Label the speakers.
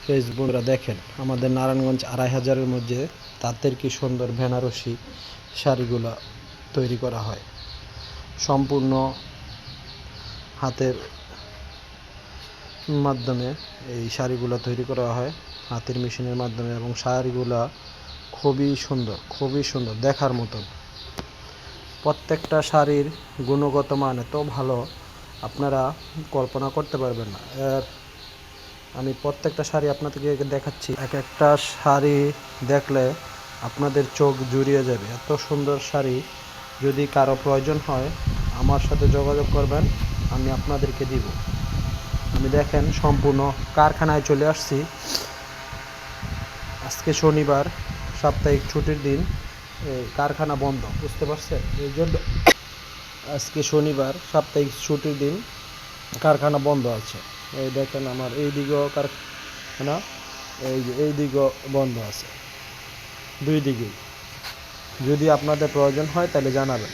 Speaker 1: Facebook বন্ধুরা দেখেন আমাদের নারায়ণগঞ্জ ২৫০০-এর মধ্যে তাঁতের কি সুন্দর বেনারসি শাড়িগুলো তৈরি করা হয়। সম্পূর্ণ হাতের মাধ্যমে এই শাড়িগুলো তৈরি করা হয়, হাতের মেশিনের মাধ্যমে, এবং শাড়িগুলো খুবই সুন্দর দেখার মতন। প্রত্যেকটা শাড়ির গুণগত মান এত ভালো আপনারা কল্পনা করতে পারবেন না। আমি প্রত্যেকটা শাড়ি আপনাদেরকে দেখাচ্ছি। এক একটা শাড়ি দেখলে আপনাদের চোখ জুড়িয়ে যাবে। এত সুন্দর শাড়ি। যদি কারো প্রয়োজন হয় আমার সাথে যোগাযোগ করবেন, আমি আপনাদেরকে দিব। আমি দেখেন সম্পূর্ণ কারখানায় চলে আসছি। আজকে শনিবার, সাপ্তাহিক ছুটির দিন, কারখানা বন্ধ, বুঝতে পারছেন? এই জন্য আজকে শনিবার, সাপ্তাহিক ছুটির দিন, কারখানা বন্ধ আছে। এই দেখেন আমার এই দিকেও কারখানা, এই দিকেও বন্ধ আছে, দুই দিকেই। যদি আপনাদের প্রয়োজন হয় তাহলে জানাবেন।